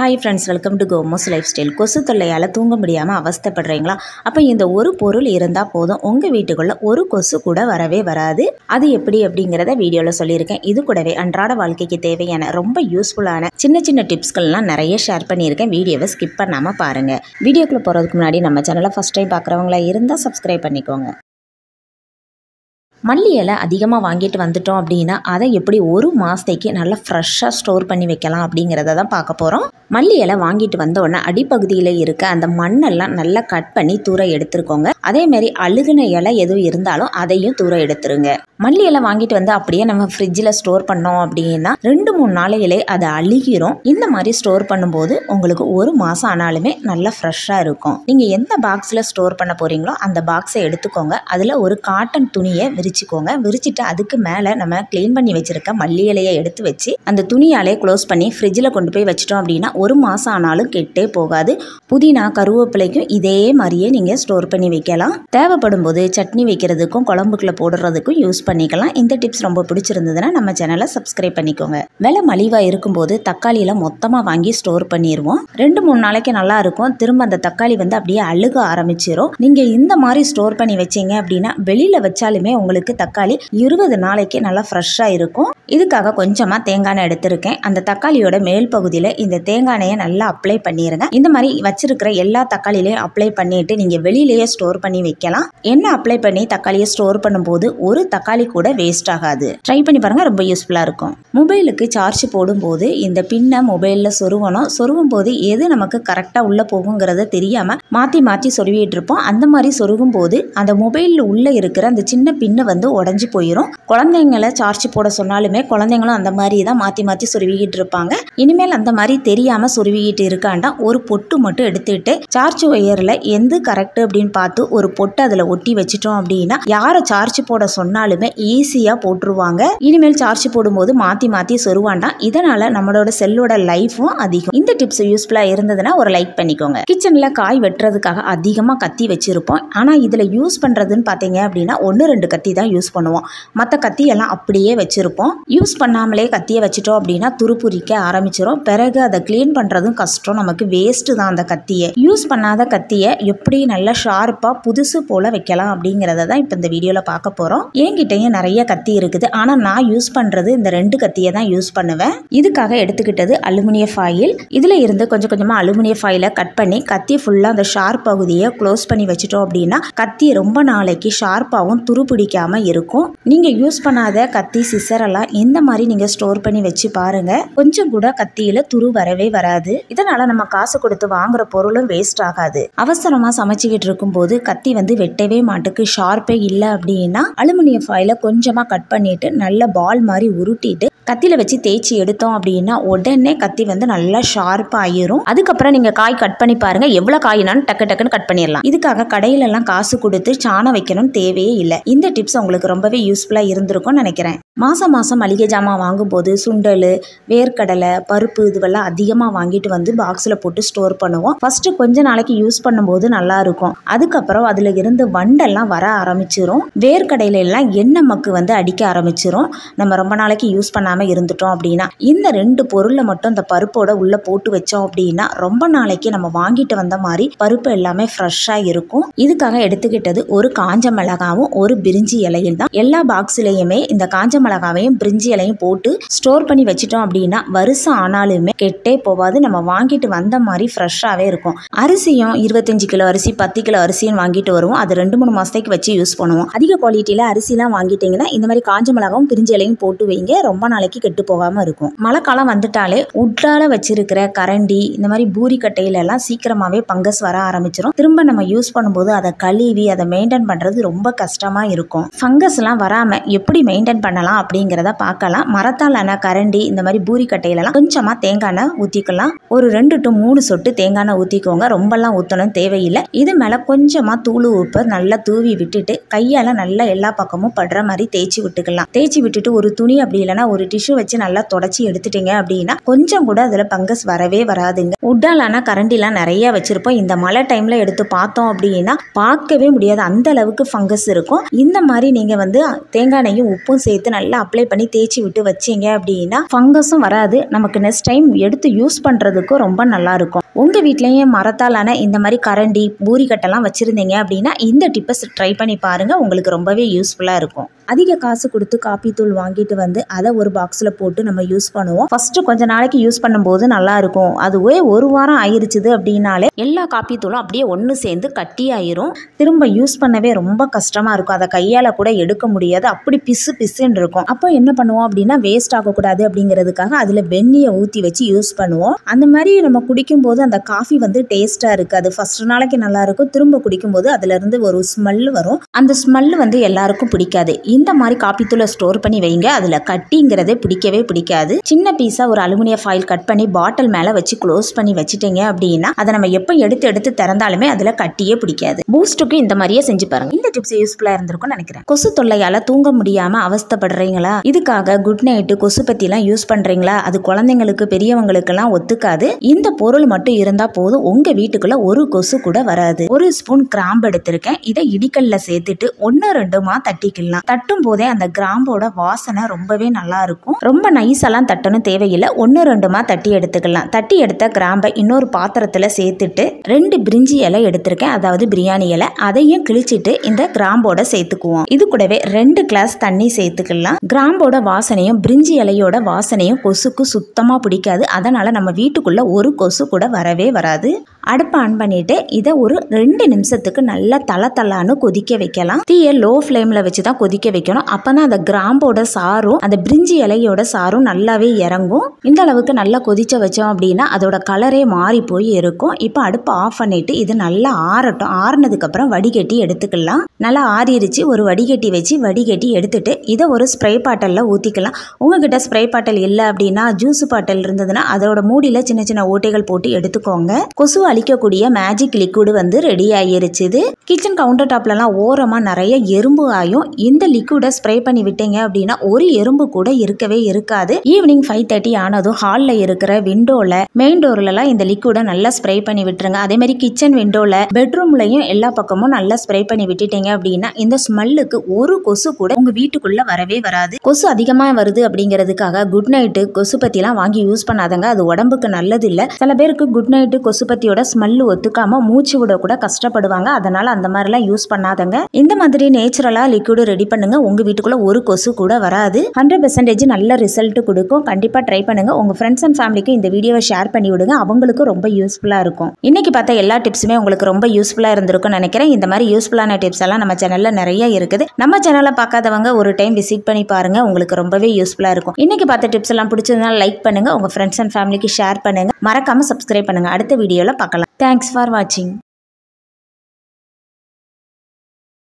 Hi friends, welcome to Komo's life style. கொசு தொல்லையால் தூங்க முடியாமல் அவஸ்தைப்படுறீங்களா? அப்போ இந்த ஒரு பொருள் இருந்தால் போதும், உங்கள் வீட்டுக்குள்ளே ஒரு கொசு கூட வரவே வராது. அது எப்படி அப்படிங்கிறத வீடியோவில் சொல்லியிருக்கேன். இது கூடவே அன்றாட வாழ்க்கைக்கு தேவையான ரொம்ப யூஸ்ஃபுல்லான சின்ன சின்ன டிப்ஸ்கள்லாம் நிறைய ஷேர் பண்ணியிருக்கேன். வீடியோவை ஸ்கிப் பண்ணாமல் பாருங்கள். வீடியோக்குள்ளே போகிறதுக்கு முன்னாடி நம்ம சேனலை ஃபஸ்ட் டைம் பார்க்குறவங்களா இருந்தால் சப்ஸ்கிரைப் பண்ணிக்கோங்க. மல்லி இலை அதிகமாக வாங்கிட்டு வந்துட்டோம் அப்படின்னா அதை எப்படி ஒரு மாதத்துக்கு நல்லா ஃப்ரெஷ்ஷாக ஸ்டோர் பண்ணி வைக்கலாம் அப்படிங்கிறத தான் பார்க்க போகிறோம். மல்லி இலை வாங்கிட்டு வந்த உடனே அடிப்பகுதியில் இருக்க அந்த மண்ணெல்லாம் நல்லா கட் பண்ணி தூர எடுத்துருக்கோங்க. அதேமாரி அழுகுன இலை எதுவும் இருந்தாலும் அதையும் தூர எடுத்துருங்க. மல்லி இலை வாங்கிட்டு வந்து அப்படியே நம்ம ஃப்ரிட்ஜில் ஸ்டோர் பண்ணோம் அப்படின்னா 2-3 நாளையிலே அது அழுகிரும். இந்த மாதிரி ஸ்டோர் பண்ணும்போது உங்களுக்கு ஒரு மாதம் ஆனாலுமே நல்லா ஃப்ரெஷ்ஷாக இருக்கும். நீங்கள் எந்த பாக்ஸில் ஸ்டோர் பண்ண போகிறீங்களோ அந்த பாக்ஸை எடுத்துக்கோங்க. அதில் ஒரு காட்டன் துணியை விரிச்சுக்கோங்க. விரிச்சிட்டு அதுக்கு மேலே நம்ம க்ளீன் பண்ணி வச்சுருக்க மல்லி இலையை எடுத்து வச்சு அந்த துணியாலே க்ளோஸ் பண்ணி ஃப்ரிட்ஜில் கொண்டு போய் வச்சிட்டோம் அப்படின்னா ஒரு மாதம் ஆனாலும் கெட்டே போகாது. புதினா கருவேப்பிலைக்கும் இதே மாதிரியே நீங்கள் ஸ்டோர் பண்ணி வைக்கலாம். தேவைப்படும் போது சட்னி வைக்கிறதுக்கும் குழம்புக்குள்ள போடுறதுக்கும் யூஸ் பண்ணிக்கலாம். இந்த டிப்ஸ் ரொம்ப பிடிச்சிருந்ததுன்னா நம்ம சேனலை சப்ஸ்கிரைப் பண்ணிக்கோங்க. விலை மலிவாக இருக்கும்போது தக்காளியில் மொத்தமாக வாங்கி ஸ்டோர் பண்ணிடுவோம். 2-3 நாளைக்கு நல்லா இருக்கும். திரும்ப அந்த தக்காளி வந்து அப்படியே அழுக ஆரம்பிச்சிடும். நீங்கள் இந்த மாதிரி ஸ்டோர் பண்ணி வச்சீங்க அப்படின்னா வெளியில் வச்சாலுமே உங்களுக்கு தக்காளி 20 நாளைக்கு நல்லா ஃப்ரெஷ்ஷாக இருக்கும். இதுக்காக கொஞ்சமாக தேங்காய் எண்ணெய் எடுத்திருக்கேன். அந்த தக்காளியோட மேல் பகுதியில் இந்த தேங்காய் எண்ணெயை நல்லா அப்ளை பண்ணிடுங்க. இந்த மாதிரி வச்சிருக்கிற எல்லா தக்காளிலையும் அப்ளை பண்ணிட்டு நீங்கள் வெளியிலேயே ஸ்டோர் பண்ணி வைக்கலாம். எண்ணெய் அப்ளை பண்ணி தக்காளியை ஸ்டோர் பண்ணும்போது ஒரு தக்காளி கூட வேஸ்ட் ஆகாது. ட்ரை பண்ணி பாருங்கள், ரொம்ப யூஸ்ஃபுல்லாக இருக்கும். மொபைலுக்கு சார்ஜ் போடும்போது இந்த பின்னை மொபைலில் சொருகும் போது எது நமக்கு கரெக்டாக உள்ளே போகுங்கிறத தெரியாமல் மாற்றி சொருவிட்டு இருப்போம். அந்த மாதிரி சொருகும் போது அந்த மொபைலில் உள்ளே இருக்கிற அந்த சின்ன பின்னை வந்து உடஞ்சி போயிடும். குழந்தைங்களை சார்ஜ் போட சொன்னாலுமே குழந்தைங்களும் அந்த மாதிரி தான் மாற்றி சொருவிக்கிட்டு இருப்பாங்க. இனிமேல் அந்த மாதிரி தெரியாமல் சொருவிக்கிட்டு இருக்காண்டா ஒரு பொட்டு மட்டும் எடுத்துட்டு சார்ஜ் ஒயரில் எந்த கரெக்ட் அப்படின்னு பார்த்து ஒரு பொட்டு அதில் ஒட்டி வச்சிட்டோம் அப்படின்னா யாரை சார்ஜ் போட சொன்னாலுமே ஈஸியாக போட்டுருவாங்க. இனிமேல் சார்ஜ் போடும்போது மாற்றி சொருவாண்டாம். இதனால நம்மளோட செல்லோட லைஃபும் அதிகம். இந்த டிப்ஸ் யூஸ்ஃபுல்லாக இருந்ததுன்னா ஒரு லைக் பண்ணிக்கோங்க. கிச்சனில் காய் வெட்டுறதுக்காக அதிகமாக கத்தி வச்சிருப்போம். ஆனால் இதில் யூஸ் பண்ணுறதுன்னு பார்த்தீங்க அப்படின்னா 1-2 கத்தி தான் யூஸ் பண்ணுவோம். மற்ற கத்தி எல்லாம் அப்படியே வச்சிருப்போம். யூஸ் பண்ணாமலே கத்தியை வச்சிட்டோம் அப்படின்னா துருப்புரிக்க ஆரம்பிச்சிடும். பிறகு அதை கிளீன் பண்ணுறதும் கஷ்டம். நமக்கு வேஸ்ட்டு தான் அந்த கத்தியை. யூஸ் பண்ணாத கத்தியை எப்படி நல்லா ஷார்ப்பாக புதுசு போல் வைக்கலாம் அப்படிங்கிறத தான் இப்போ இந்த வீடியோவில் பார்க்க போகிறோம். என்கிட்டயும் நிறைய கத்தி இருக்குது. ஆனால் நான் யூஸ் பண்ணுறது இந்த 2 கத்தியை தான் யூஸ் பண்ணுவேன். இதுக்காக எடுத்துக்கிட்டது அலுமினிய ஃபாயில். இதில் இருந்து கொஞ்சமாக அலுமினிய ஃபாயிலை கட் பண்ணி கத்தி ஃபுல்லாக அந்த ஷார்ப் பகுதியை க்ளோஸ் பண்ணி வச்சுட்டோம் அப்படின்னா கத்தி ரொம்ப நாளைக்கு ஷார்ப்பாகவும் துருப்பிடிக்காமல் இருக்கும். நீங்கள் யூஸ் பண்ணாத கத்தி சிசரெல்லாம் இந்த மாதிரி நீங்கள் ஸ்டோர் பண்ணி வச்சு பாருங்கள். கொஞ்சம் கூட கத்தியில் துரு வரவே வராது. இதனால் நம்ம காசு கொடுத்து வாங்குற பொருளும் வேஸ்ட் ஆகாது. அவசரமாக சமைச்சிக்கிட்டு இருக்கும்போது கத்தி வந்து வெட்டவே மாட்டுக்கு, ஷார்ப்பே இல்லை அப்படின்னா அலுமினிய ஃபாயிலை கொஞ்சமாக கட் பண்ணிட்டு நல்ல பால் மாதிரி உருட்டிட்டு கத்தியில் வச்சு தேய்ச்சி எடுத்தோம் அப்படின்னா உடனே கத்தி வந்து நல்லா ஷார்ப்பாக ஆயிரும். அதுக்கப்புறம் நீங்கள் காய் கட் பண்ணி பாருங்கள். எவ்வளோ காயினாலும் டக்குன்னு கட் பண்ணிடலாம். இதுக்காக கடையிலெல்லாம் காசு கொடுத்து சாணம் வைக்கணும்னு தேவையே இல்லை. இந்த டிப்ஸ் உங்களுக்கு ரொம்பவே யூஸ்ஃபுல்லாக இருந்திருக்கும்னு நினைக்கிறேன். மாதம் மளிகை ஜாமான் வாங்கும்போது சுண்டல், வேர்க்கடலை, பருப்பு இதுவெல்லாம் அதிகமாக வாங்கிட்டு வந்து பாக்ஸில் போட்டு ஸ்டோர் பண்ணுவோம். ஃபஸ்ட்டு கொஞ்ச நாளைக்கு யூஸ் பண்ணும்போது நல்லா இருக்கும். அதுக்கப்புறம் அதில் இருந்து வண்டெல்லாம் வர ஆரம்பிச்சிரும். வேர்க்கடையில எல்லாம் எண்ணெய் மக்கு வந்து அடிக்க ஆரம்பிச்சிரும். நம்ம ரொம்ப நாளைக்கு யூஸ் பண்ணாமல் இருந்துட்டோம் அப்படின்னா இந்த 2 பொருளை மட்டும் இந்த பருப்போட உள்ளே போட்டு வச்சோம் அப்படின்னா ரொம்ப நாளைக்கு நம்ம வாங்கிட்டு வந்த மாதிரி பருப்பு எல்லாமே ஃப்ரெஷ்ஷாக இருக்கும். இதுக்காக எடுத்துக்கிட்டது ஒரு காஞ்ச மிளகாவும் ஒரு பிரிஞ்சி இலையும் தான். எல்லா பாக்ஸ்லேயுமே இந்த காஞ்ச மிளகாவையும் பிரிஞ்சி இலையும் போட்டு ஸ்டோர் பண்ணி வச்சிட்டோம் அப்படின்னா வருஷம் ஆனாலுமே கெட்டே போகாது. நம்ம வாங்கிட்டு வந்த மாதிரி ஃப்ரெஷ்ஷாகவே இருக்கும். அரிசியும் 25 கிலோ அரிசி 10 கிலோ அரிசியும் வாங்கிட்டு வருவோம். அது 2-3 மாதத்துக்கு வச்சு யூஸ் பண்ணுவோம். அதிக குவாலிட்டியில் அரிசிலாம் வாங்கிட்டீங்கன்னா இந்த மாதிரி காஞ்ச மிளகாவும் பிரிஞ்சி இலையும் போட்டு வைங்க. ரொம்ப நாளைக்கு கெட்டு போகாமல் இருக்கும். மழை காலம் வந்துட்டாலே உட்டால வச்சிருக்கிற கரண்டி இந்த மாதிரி பூரி கட்டையில எல்லாம் சீக்கிரமாகவே பங்கஸ் வர ஆரம்பிச்சிடும். திரும்ப நம்ம யூஸ் பண்ணும்போது அதை கழுவி அதை மெயின்டைன் பண்ணுறது ரொம்ப கஷ்டமாக இருக்கும். ஃபங்கஸ்லாம் வராமல் எப்படி மெயின்டைன் பண்ணலாம் அப்படிங்கிறத பார்க்கலாம். மரத்தாலான கரண்டி இந்த மாதிரி பூரி கட்டையிலலாம் கொஞ்சமாக தேங்காய் எண்ணெய் ஊற்றிக்கலாம். ஒரு 2 to 3 சொட்டு தேங்காய் எண்ணெய் ஊற்றிக்கோங்க. ரொம்பலாம் ஊற்றணும் தேவையில்லை. இது மேலே கொஞ்சமாக தூள் உப்பு நல்லா தூவி விட்டுட்டு கையால் நல்லா எல்லா பக்கமும் படுற மாதிரி தேய்ச்சி விட்டுக்கலாம். தேய்ச்சி விட்டுட்டு ஒரு துணி அப்படி இல்லைன்னா ஒரு டிஷ்யூ வச்சு நல்லா தொடச்சி எடுத்துட்டீங்க அப்படின்னா கொஞ்சம் கூட அதில் பங்கஸ் வரவே வராதுங்க. உட்டாலான கரண்டிலாம் நிறைய வச்சுருப்போம். இந்த மழை டைமில் எடுத்து பார்த்தோம் அப்படின்னா பார்க்கவே முடியாது, அந்த அளவுக்கு ஃபங்கஸ் இருக்கும். இந்த மாதிரி நீங்கள் வந்து தேங்காய் எண்ணெயும் உப்பும் சேர்த்து நல்லா அப்ளை பண்ணி தேய்ச்சி விட்டு வச்சிங்க அப்படின்னா ஃபங்கஸும் வராது. நமக்கு நெக்ஸ்ட் டைம் எடுத்து யூஸ் யூஸ் பண்ணுறதுக்கும் ரொம்ப நல்லாயிருக்கும். உங்கள் வீட்லேயும் மரத்தாலான இந்த மாதிரி கரண்டி பூரிக்கட்டெல்லாம் வச்சுருந்தீங்க அப்படின்னா இந்த டிப்பை ட்ரை பண்ணி பாருங்கள், உங்களுக்கு ரொம்பவே யூஸ்ஃபுல்லாக இருக்கும். அதிக காசு கொடுத்து காப்பி தூள் வாங்கிட்டு வந்து அதை ஒரு பாக்ஸில் போட்டு நம்ம யூஸ் பண்ணுவோம். ஃபஸ்ட்டு கொஞ்ச நாளைக்கு யூஸ் பண்ணும்போது நல்லாயிருக்கும். அதுவே ஒரு வாரம் ஆயிருச்சுது அப்படின்னாலே எல்லா காப்பி தூளும் அப்படியே ஒன்று சேர்ந்து கட்டி ஆயிரும். திரும்ப யூஸ் பண்ணவே ரொம்ப கஷ்டமாக இருக்கும். அதை கையால் கூட எடுக்க முடியாது, அப்படி பிசு பிசுன்னு இருக்கும். அப்போ என்ன பண்ணுவோம் அப்படின்னா வேஸ்ட் ஆகக்கூடாது அப்படிங்கிறதுக்காக அதில் வெந்நியை ஊற்றி வச்சு யூஸ் பண்ணுவோம். அந்த மாதிரி நம்ம குடிக்கும்போது அந்த காஃபி வந்து டேஸ்ட்டாக இருக்காது. ஃபர்ஸ்ட் நாளைக்கு நல்லாயிருக்கும், திரும்ப குடிக்கும்போது அதுலேருந்து ஒரு ஸ்மெல் வரும். அந்த ஸ்மெல் வந்து எல்லாருக்கும் பிடிக்காது. இந்த மாதிரி காப்பி தூளை ஸ்டோர் பண்ணி வைங்க, அதில் கட்டிங்கிறதே பிடிக்கவே பிடிக்காது. சின்ன பீஸாக ஒரு அலுமினிய ஃபாயில் கட் பண்ணி பாட்டில் மேலே வச்சு க்ளோஸ் பண்ணி வச்சுட்டீங்க அப்படின்னா அதை நம்ம எப்போ எடுத்து திறந்தாலுமே அதில் கட்டியே பிடிக்காது. பூஸ்ட்டுக்கு இந்த மாதிரியே செஞ்சு பாருங்க. இந்த டிப்ஸ் யூஸ்ஃபுல்லாக இருந்திருக்கும்னு நினைக்கிறேன். கொசு தொல்லையால் தூங்க முடியாமல் அவஸ்தப்படுறீங்களா? இதுக்காக குட் நைட்டு கொசு பத்திலாம் யூஸ் பண்ணுறீங்களா? அது குழந்தைங்களுக்கு பெரியவங்களுக்கெல்லாம் ஒத்துக்காது. இந்த பொருள் மட்டும் இருந்தால் போதும், உங்கள் வீட்டுக்குள்ள ஒரு கொசு கூட வராது. ஒரு ஸ்பூன் கிராம்பு எடுத்திருக்கேன். இதை இடிக்கல்ல சேர்த்துட்டு 1-2 தட்டிக்கலாம். தட்டும் போதே அந்த கிராம்போட வாசனை ரொம்பவே நல்லா இருக்கும். ரொம்ப நைஸெல்லாம் தட்டணும் தேவையில்லை, 1-2 தட்டி எடுத்துக்கலாம். தட்டி எடுத்த கிராம்பை இன்னொரு பாத்திரத்தில் சேர்த்துட்டு 2 பிரிஞ்சி இலை எடுத்திருக்கேன், அதாவது பிரியாணி இலை. அதையும் கிழிச்சிட்டு இந்த கிராம்போட சேர்த்துக்குவோம். இது கூடவே 2 கிளாஸ் தண்ணி சேர்த்துக்கலாம். கிராம்போட வாசனையும் பிரிஞ்சி இலையோட வாசனையும் கொசுக்கு சுத்தமாக பிடிக்காது. அதனால நம்ம வீட்டுக்குள்ள ஒரு கொசு கூட வரவே வராது. அடுப்பை ஆன் பண்ணிட்டு இதை ஒரு 2 நிமிஷத்துக்கு நல்லா தளன்னு கொதிக்க வைக்கலாம். தீயை லோ ஃப்ளேமில் வச்சு தான் கொதிக்க வைக்கணும். அப்போ தான் அந்த கிராம்போட சாரும் அந்த பிரிஞ்சி இலையோட சாரும் நல்லாவே இறங்கும். இந்த அளவுக்கு நல்லா கொதிக்க வச்சோம் அப்படின்னா அதோட கலரே மாறி போய் இருக்கும். இப்போ அடுப்பை ஆஃப் பண்ணிட்டு இது நல்லா ஆறட்டும். ஆறுனதுக்கப்புறம் வடிகட்டி எடுத்துக்கலாம். நல்லா ஆறிடுச்சு. ஒரு வடிகட்டி வச்சு வடிகட்டி எடுத்துட்டு இதை ஒரு ஸ்ப்ரே பாட்டிலில் ஊற்றிக்கலாம். உங்ககிட்ட ஸ்ப்ரே பாட்டில் இல்லை அப்படின்னா ஜூஸ் பாட்டில் இருந்ததுன்னா அதோட மூடியில் சின்ன சின்ன ஓட்டைகள் போட்டு எடுத்துக்கோங்க. கொசு அழிக்கக்கூடிய மேஜிக் லிக்விட் வந்து ரெடி ஆகிருச்சு. கிச்சன் கவுண்டர் டாப்லலாம் ஓரமாக நிறைய எறும்பு ஆயும். இந்த லிக்விடை ஸ்ப்ரே பண்ணி விட்டீங்க அப்படின்னா ஒரு எறும்பு கூட இருக்கவே இருக்காது. ஈவினிங் 5:30 ஆனதும் ஹாலில் இருக்கிற விண்டோவில் மெயின் டோர்லலாம் இந்த லிக்விடை நல்லா ஸ்ப்ரே பண்ணி விட்டுருங்க. அதே மாதிரி கிச்சன் விண்டோவில் பெட்ரூம்லையும் எல்லா பக்கமும் நல்லா ஸ்ப்ரே பண்ணி விட்டுட்டீங்க அப்படின்னா இந்த ஸ்மெல்லுக்கு ஒரு கொசு கூட உங்கள் வீட்டுக்குள்ளே வரவே வராது. கொசு அதிகமாக வருது அப்படிங்கிறதுக்காக குட் நைட்டு கொசு பத்திலாம் வாங்கி யூஸ் பண்ணாதங்க, அது உடம்புக்கு நல்லது இல்லை. சில பேருக்கு குட் நைட்டு கொசு பத்தியோட ஸ்மெல்லு ஒத்துக்காம மூச்சு விட கூட கஷ்டப்படுவாங்க. அதனால அந்த மாதிரிலாம் யூஸ் பண்ணாதங்க. இந்த மாதிரி நேச்சுரலா லிக்விட் ரெடி பண்ணுங்க, உங்க வீட்டுக்குள்ள ஒரு கொசு கூட வராது. 100% நல்ல ரிசல்ட் கொடுக்கும். கண்டிப்பா ட்ரை பண்ணுங்க. உங்க ஃப்ரெண்ட்ஸ் அண்ட் ஃபேமிலிக்கு இந்த வீடியோவை ஷேர் பண்ணி விடுங்க, அவங்களுக்கு ரொம்ப யூஸ்ஃபுல்லா இருக்கும். இன்னைக்கு பார்த்த எல்லா டிப்ஸுமே உங்களுக்கு ரொம்ப யூஸ்ஃபுல்லா இருந்திருக்கும் நினைக்கிறேன். இந்த மாதிரி யூஸ்ஃபுல்லான டிப்ஸ் எல்லாம் நம்ம சேனல்ல நிறைய இருக்குது. நம்ம சேனலை பார்க்காதவங்க ஒரு டைம் விசிட் பண்ணி பாருங்க, உங்களுக்கு ரொம்பவே யூஸ்ஃபுல்லா இருக்கும். இன்னைக்கு பார்த்த டிப்ஸ் எல்லாம் பிடிச்சதுனால லைக் பண்ணுங்க, உங்க ஃப்ரெண்ட்ஸ் அண்ட் ஃபேமிலிக்கு ஷேர் பண்ணுங்க, மறக்காம சப்ஸ்கிரைப் பண்ணுங்க. அடுத்த வீடியோல பார்க்கலாம். தேங்க்ஸ் ஃபார் வாட்சிங்.